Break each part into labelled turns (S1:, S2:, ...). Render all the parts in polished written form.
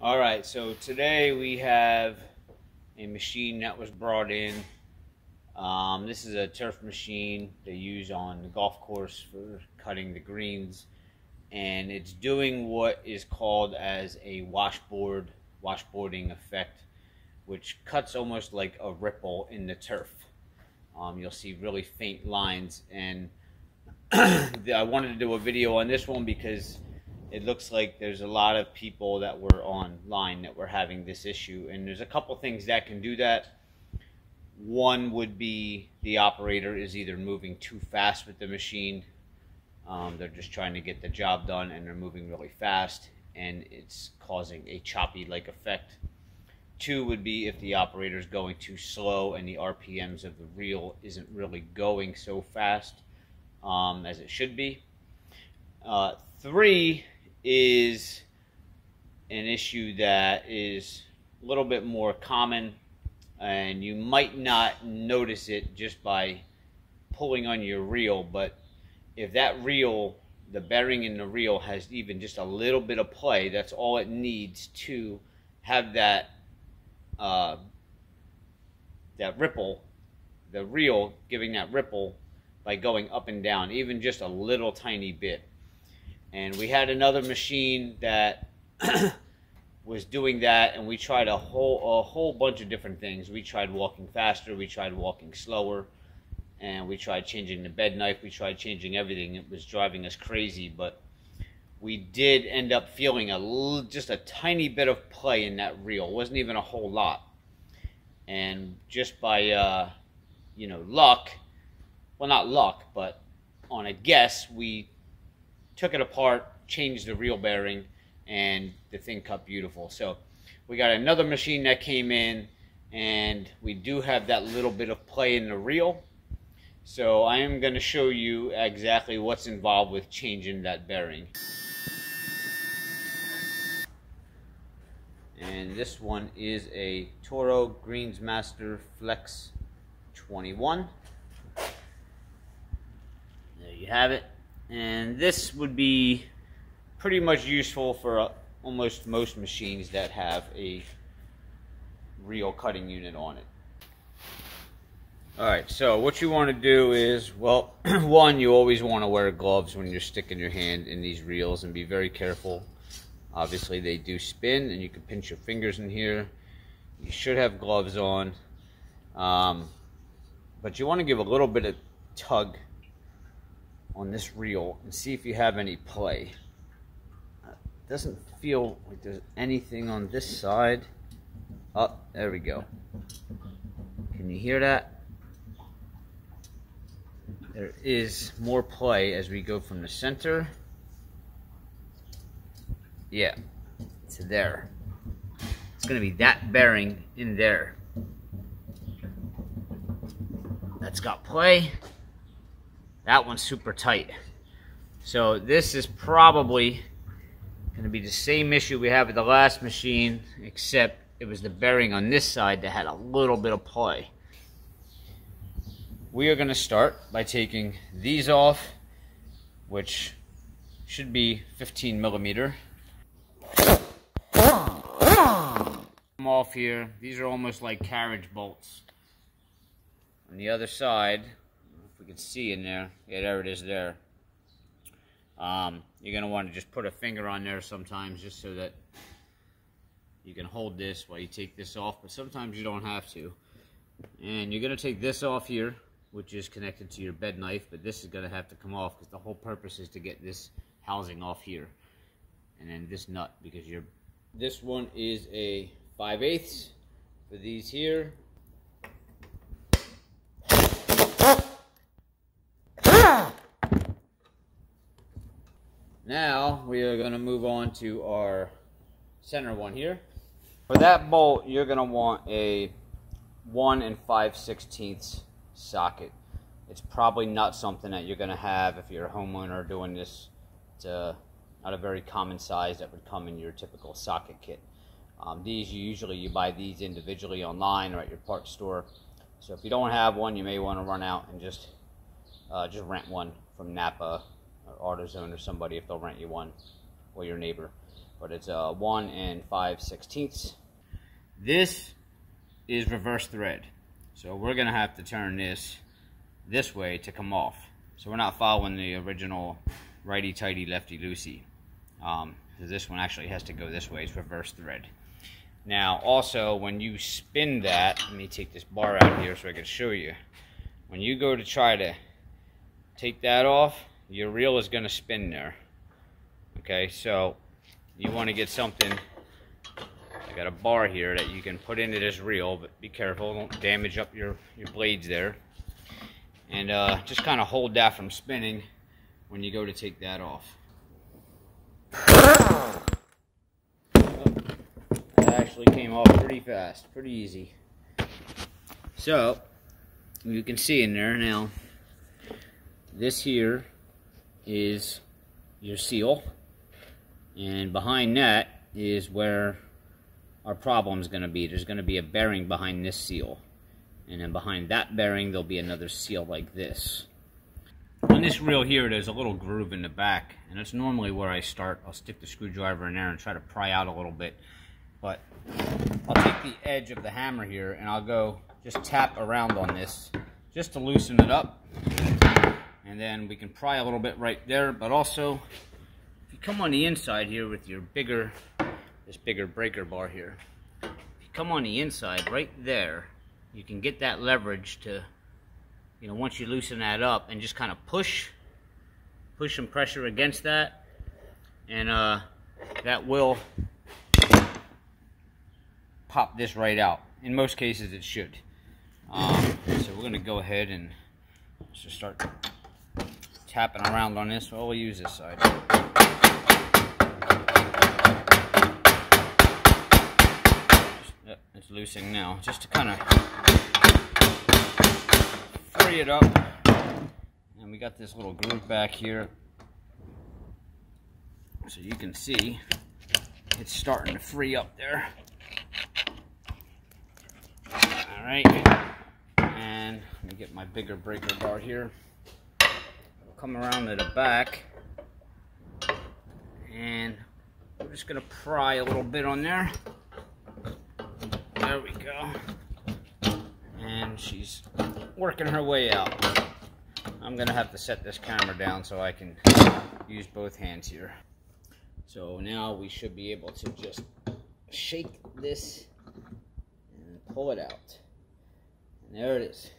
S1: All right, so today we have a machine that was brought in. This is a turf machine they use on the golf course for cutting the greens, and it's doing what is called as a washboarding effect, which cuts almost like a ripple in the turf. You'll see really faint lines, and I wanted to do a video on this one because it looks like there's a lot of people that were online that were having this issue, and there's a couple things that can do that. One would be the operator is either moving too fast with the machine. They're just trying to get the job done and they're moving really fast, and it's causing a choppy like effect. Two would be if the operator is going too slow and the RPMs of the reel isn't really going so fast as it should be. Three is an issue that is a little bit more common, and you might not notice it just by pulling on your reel, but if that reel, the bearing in the reel has even just a little bit of play, that's all it needs to have that that ripple, the reel giving that ripple by going up and down, even just a little tiny bit. And we had another machine that was doing that, and we tried a whole bunch of different things. We tried walking faster, we tried walking slower, and we tried changing the bed knife, we tried changing everything. It was driving us crazy, but we did end up feeling just a tiny bit of play in that reel. It wasn't even a whole lot. And just by luck, well, not luck, but on a guess, we took it apart, changed the reel bearing, and the thing cut beautiful. So we got another machine that came in, and we do have that little bit of play in the reel. So I am going to show you exactly what's involved with changing that bearing. And this one is a Toro Greensmaster Flex 21. There you have it. And this would be pretty much useful for almost most machines that have a reel cutting unit on it. Alright, so what you want to do is, well, one, you always want to wear gloves when you're sticking your hand in these reels, and be very careful. Obviously they do spin and you can pinch your fingers in here. You should have gloves on, but you want to give a little bit of tug on this reel and see if you have any play. It doesn't feel like there's anything on this side. Oh, there we go. Can you hear that? There is more play as we go from the center. Yeah, to there. It's going to be that bearing in there. That's got play. That one's super tight. So this is probably going to be the same issue we had with the last machine, except it was the bearing on this side that had a little bit of play. We are going to start by taking these off, which should be 15 millimeter. I'm off here. These are almost like carriage bolts. On the other side, if we can see in there, yeah, there it is there. You're going to want to just put a finger on there sometimes, just so that you can hold this while you take this off, but sometimes you don't have to. And you're going to take this off here, which is connected to your bed knife, but this is going to have to come off because the whole purpose is to get this housing off here. And then this nut, because this one is a 5/8 for these here. Now we are going to move on to our center one here. For that bolt, you're going to want a 1 5/16 socket. It's probably not something that you're going to have if you're a homeowner doing this. It's not a very common size that would come in your typical socket kit. These you buy these individually online or at your parts store. So if you don't have one, you may want to run out and just rent one from Napa or AutoZone or somebody if they'll rent you one, or your neighbor. but it's a 1 5/16. This is reverse thread, so we're gonna have to turn this way to come off. So we're not following the original righty-tighty, lefty-loosey. This one actually has to go this way. It's reverse thread. Now, also, when you spin that, let me take this bar out here so I can show you. When you go to try to take that off, your reel is going to spin there. Okay, so you want to get something. I got a bar here that you can put into this reel, but be careful, don't damage up your blades there. And just kind of hold that from spinning when you go to take that off. That actually came off pretty fast, pretty easy. So, you can see in there now, this here is your seal, and behind that is where our problem is going to be. There's going to be a bearing behind this seal, and then behind that bearing there'll be another seal like this. On this reel here, there's a little groove in the back, and that's normally where I start. I'll stick the screwdriver in there and try to pry out a little bit, but I'll take the edge of the hammer here and I'll go just tap around on this just to loosen it up, and then we can pry a little bit right there. But also, if you come on the inside here with your this bigger breaker bar here, if you come on the inside right there, you can get that leverage to, you know, once you loosen that up and just kind of push some pressure against that, and that will pop this right out. In most cases it should. So we're going to go ahead and just start tapping around on this. Well, we'll use this side. Yep, it's loosening now, just to kind of free it up. And we got this little groove back here, so you can see it's starting to free up there. Alright, and let me get my bigger breaker bar here. We'll come around to the back, and we're just going to pry a little bit on there. There we go. And she's working her way out. I'm going to have to set this camera down so I can use both hands here. So now we should be able to just shake this and pull it out. And there it is.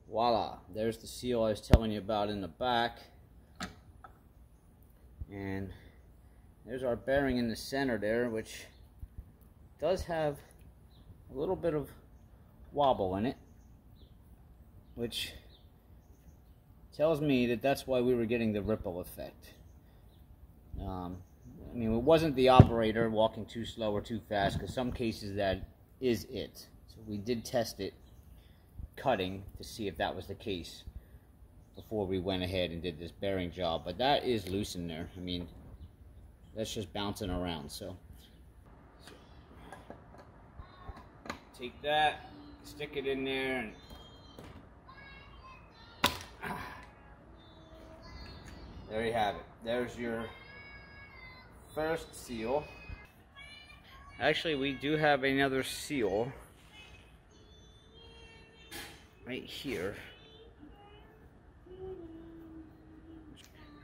S1: Voila. There's the seal I was telling you about in the back. And there's our bearing in the center there, which does have a little bit of wobble in it, which tells me that that's why we were getting the ripple effect. I mean, it wasn't the operator walking too slow or too fast, because some cases that is it. So we did test it cutting to see if that was the case before we went ahead and did this bearing job. But that is loose in there. I mean, that's just bouncing around. So take that, stick it in there, and there you have it. There's your first seal. Actually, we do have another seal right here.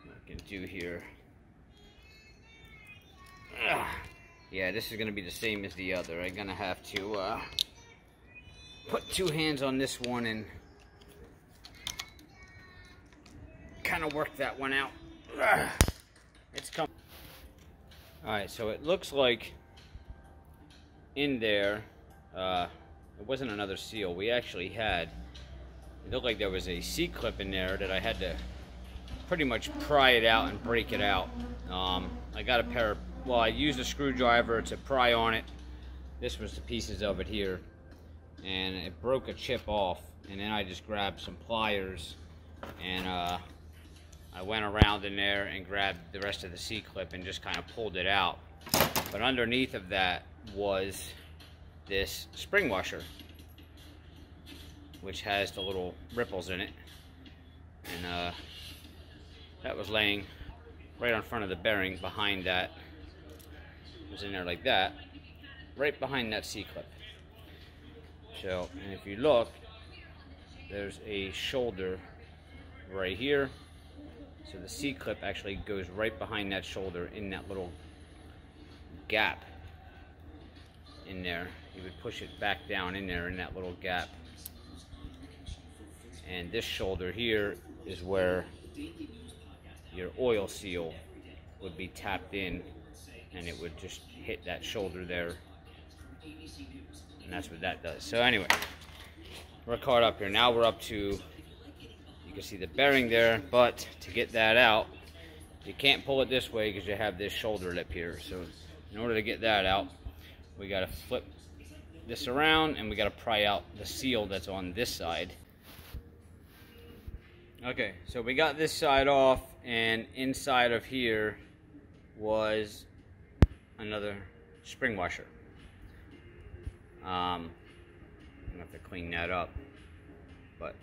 S1: What I can do here. Yeah, this is going to be the same as the other. I'm going to have to put two hands on this one and kind of work that one out. It's coming. Alright, so it looks like in there, it wasn't another seal. We actually had, it looked like there was a C-clip in there that I had to pretty much pry it out and break it out. I got a pair of, well, I used a screwdriver to pry on it. This was the pieces of it here. And it broke a chip off. And then I just grabbed some pliers and I went around in there and grabbed the rest of the C-clip and just kind of pulled it out. But underneath of that was this spring washer, which has the little ripples in it. And that was laying right in front of the bearing behind that comes in there like that, right behind that C-clip. So, and if you look, there's a shoulder right here. So the C-clip actually goes right behind that shoulder in that little gap in there. You would push it back down in there in that little gap. And this shoulder here is where your oil seal would be tapped in, and it would just hit that shoulder there, and that's what that does. So anyway, we're caught up here. Now we're up to, you can see the bearing there, but to get that out, you can't pull it this way because you have this shoulder lip here. So in order to get that out, we got to flip this around, and we got to pry out the seal that's on this side. Okay, so we got this side off, and inside of here was another spring washer. I'm gonna have to clean that up, but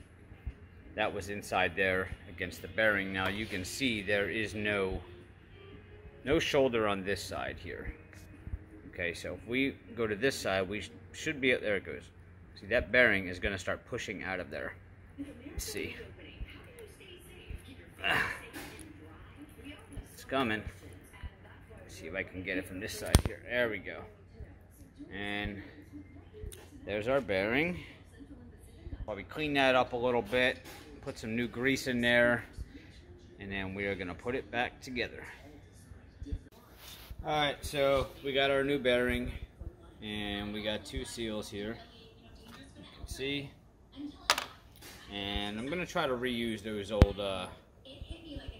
S1: that was inside there against the bearing. Now you can see there is no shoulder on this side here. Okay, so if we go to this side, we should be, there it goes. See, that bearing is gonna start pushing out of there. Let's see. It's coming. Let's see if I can get it from this side here. There we go. And there's our bearing. Probably clean that up a little bit, put some new grease in there, and then we are going to put it back together. Alright, so we got our new bearing, and we got two seals here. You can see. And I'm going to try to reuse those old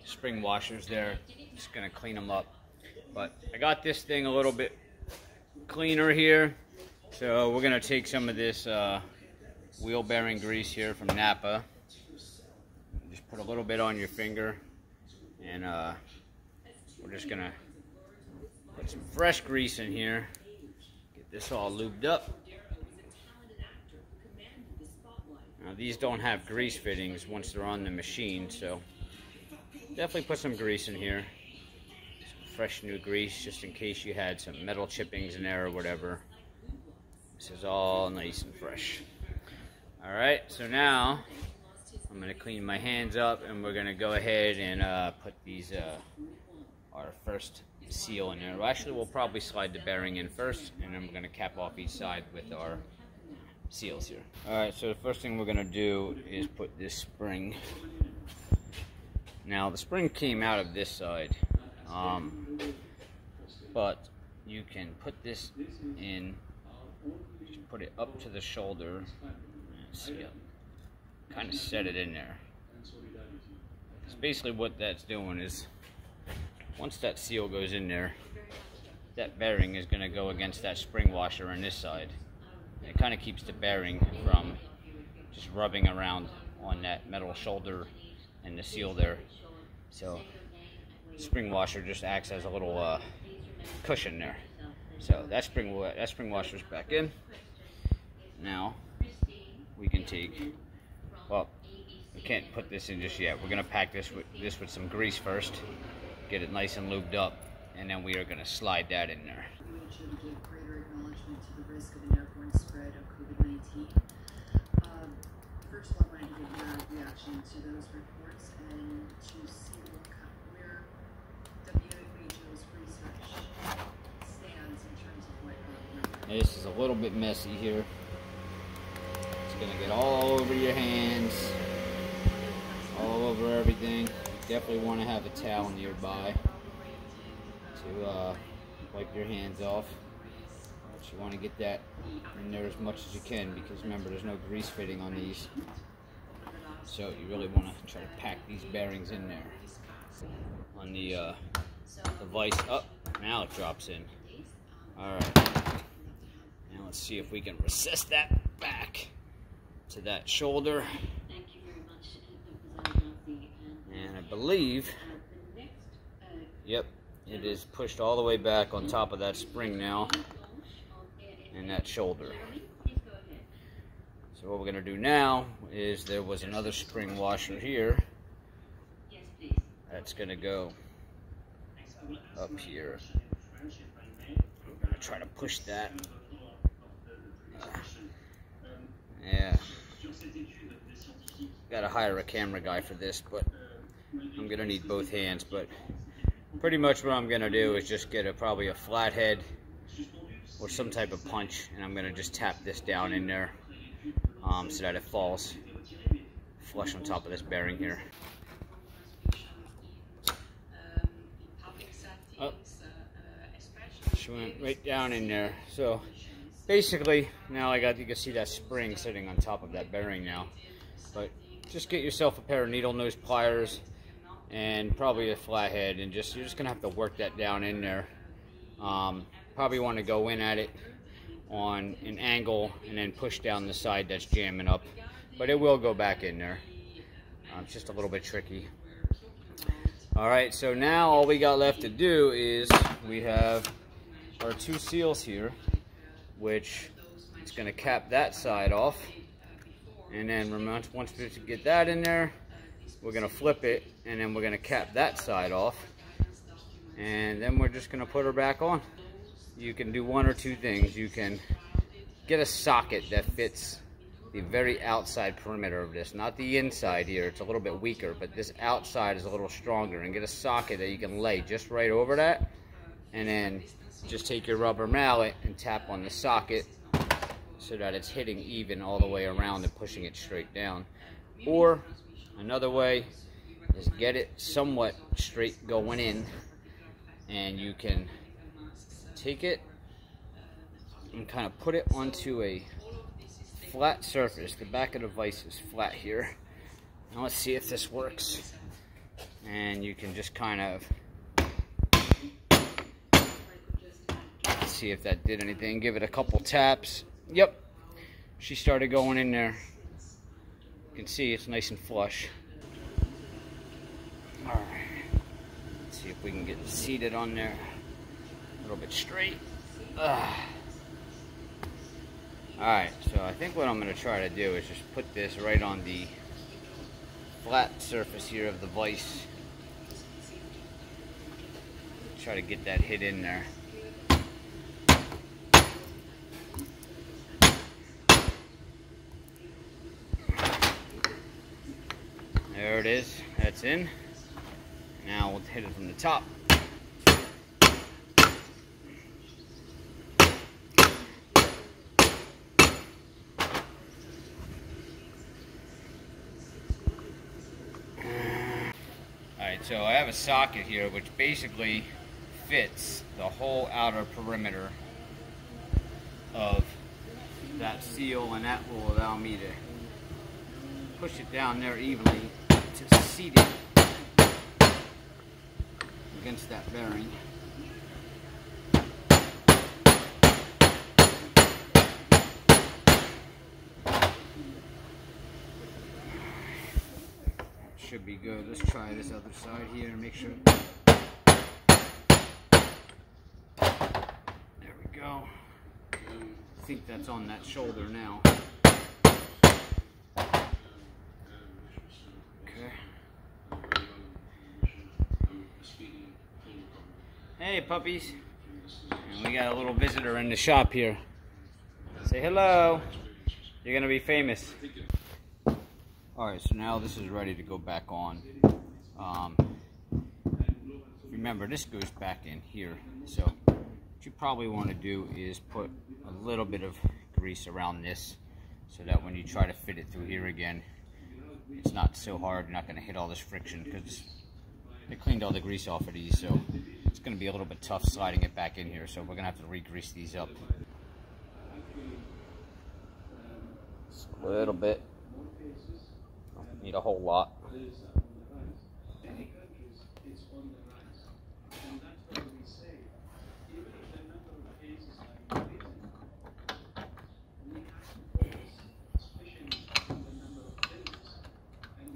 S1: spring washers there. Just gonna clean them up, but I got this thing a little bit cleaner here, so we're gonna take some of this wheel bearing grease here from Napa. Just put a little bit on your finger, and we're just gonna put some fresh grease in here, get this all lubed up. Now these don't have grease fittings once they're on the machine, so definitely put some grease in here. Some fresh new grease, just in case you had some metal chippings in there or whatever. This is all nice and fresh. Alright, so now I'm going to clean my hands up, and we're going to go ahead and put these, our first seal in there. Well, actually, we'll probably slide the bearing in first, and then we're going to cap off each side with our seals here. Alright, so the first thing we're going to do is put this spring. Now the spring came out of this side, but you can put this in, just put it up to the shoulder, and see, kind of set it in there. So basically what that's doing is, once that seal goes in there, that bearing is going to go against that spring washer on this side. And it kind of keeps the bearing from just rubbing around on that metal shoulder and the seal there. So the spring washer just acts as a little cushion there. So that spring washer's back in. Now we can take, well, we can't put this in just yet. We're gonna pack this with some grease first, get it nice and lubed up, and then we are gonna slide that in there.
S2: Greater acknowledgement to the risk of an airborne spread of COVID-19. First of all, I wanted to get your reaction to those reports and to see where WHO's research stands in terms of what
S1: This is a little bit messy here. It's gonna get all over your hands, all over everything. You definitely want to have a towel nearby to wipe your hands off. But you want to get that in there as much as you can, because remember, there's no grease fitting on these. So you really want to try to pack these bearings in there. On the vise up, now it drops in. Alright. Now let's see if we can recess that back to that shoulder. And I believe, yep, it is pushed all the way back on top of that spring now, and that shoulder. So what we're going to do now is, there was another spring washer here that's going to go up here. try to push that. Yeah. Gotta hire a camera guy for this, but I'm gonna need both hands. But pretty much what I'm gonna do is just get probably a flathead or some type of punch, and I'm gonna just tap this down in there so that it falls flush on top of this bearing here. Oh, she went right down in there. So basically, now you can see that spring sitting on top of that bearing now. But just get yourself a pair of needle nose pliers and probably a flathead, and you're just gonna have to work that down in there. Probably want to go in at it on an angle and then push down the side that's jamming up, but it will go back in there. It's just a little bit tricky. Alright, so now all we got left to do is we have our two seals here, which it's going to cap that side off, and then once we get that in there, we're going to flip it, and then we're going to cap that side off, and then we're just going to put her back on. You can do one or two things. You can get a socket that fits the very outside perimeter of this, not the inside here. It's a little bit weaker, but this outside is a little stronger, and get a socket that you can lay just right over that, and then just take your rubber mallet and tap on the socket so that it's hitting even all the way around and pushing it straight down. Or another way is get it somewhat straight going in, and you can take it and kind of put it onto a flat surface. The back of the vise is flat here. Now let's see if this works. And you can just kind of see if that did anything. Give it a couple taps. Yep, she started going in there. You can see it's nice and flush. All right, let's see if we can get it seated on there a little bit straight. Alright, so I think what I'm going to try to do is just put this right on the flat surface here of the vise. Try to get that hit in there. There it is. That's in. Now we'll hit it from the top. So I have a socket here which basically fits the whole outer perimeter of that seal, and that will allow me to push it down there evenly to seat it against that bearing. Should be good. Let's try this other side here and make sure. There we go. I think that's on that shoulder now. Okay. Hey puppies. And we got a little visitor in the shop here. Say hello. You're gonna be famous. Alright, so now this is ready to go back on. Remember, this goes back in here. So what you probably want to do is put a little bit of grease around this so that when you try to fit it through here again, it's not so hard. You're not going to hit all this friction because they cleaned all the grease off of these. So it's going to be a little bit tough sliding it back in here. So we're going to have to re-grease these up. Just a little bit. Need a whole lot.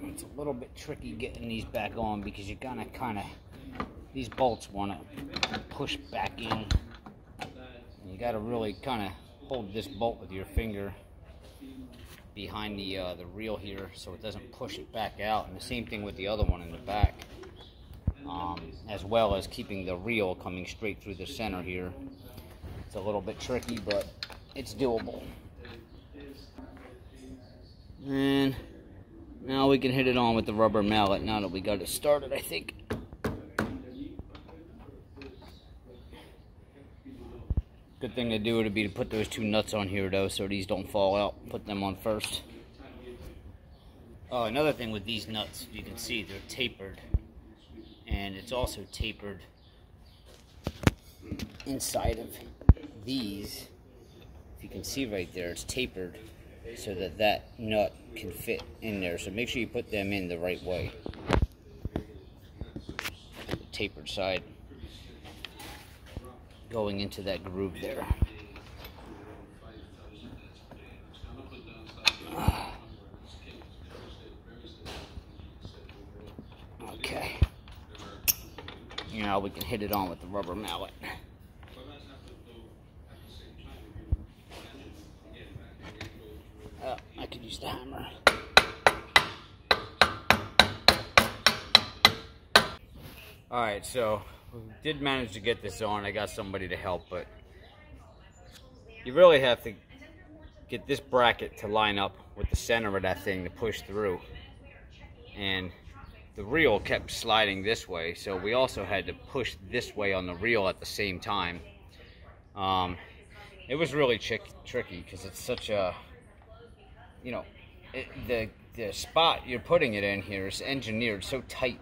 S1: It's a little bit tricky getting these back on because you're gonna these bolts want to push back in. And you got to really kind of hold this bolt with your finger behind the reel here so it doesn't push it back out, and the same thing with the other one in the back, as well as keeping the reel coming straight through the center here. It's a little bit tricky, but it's doable. And now we can hit it on with the rubber mallet now that we got it started, I think. Good thing to do would be to put those two nuts on here though, so these don't fall out. Put them on first. Oh, another thing with these nuts, you can see they're tapered. And it's also tapered inside of these. If you can see right there, it's tapered so that that nut can fit in there. So make sure you put them in the right way. The tapered side going into that groove there. Okay. Now we can hit it on with the rubber mallet. I could use the hammer. Alright, so we did manage to get this on. I got somebody to help, but you really have to get this bracket to line up with the center of that thing to push through. And the reel kept sliding this way, so we also had to push this way on the reel at the same time. It was really tricky because it's such a, you know, the spot you're putting it in here is engineered so tight,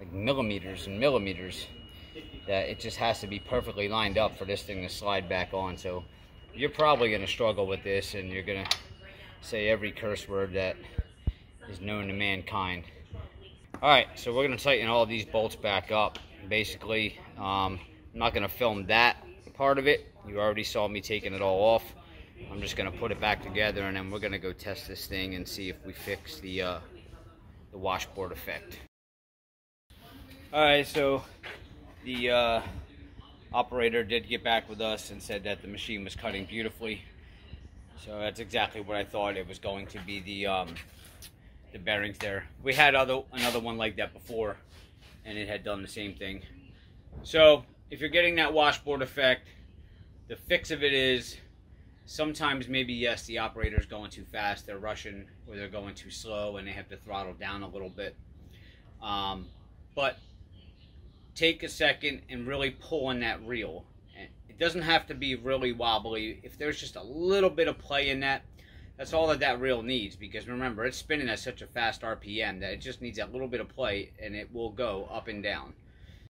S1: like millimeters and millimeters, that it just has to be perfectly lined up for this thing to slide back on. So you're probably going to struggle with this, and you're going to say every curse word that is known to mankind. Alright, so we're going to tighten all these bolts back up. Basically, I'm not going to film that part of it. You already saw me taking it all off. I'm just going to put it back together, and then we're going to go test this thing and see if we fix the washboard effect. Alright, so the operator did get back with us and said that the machine was cutting beautifully. So that's exactly what I thought. It was going to be the bearings there. We had another one like that before, and it had done the same thing. So if you're getting that washboard effect, the fix of it is sometimes maybe, yes, the operator's going too fast, they're rushing, or they're going too slow and they have to throttle down a little bit. But take a second and really pull on that reel. It doesn't have to be really wobbly. If there's just a little bit of play in that, that's all that reel needs, because remember, it's spinning at such a fast RPM that it just needs that little bit of play and it will go up and down.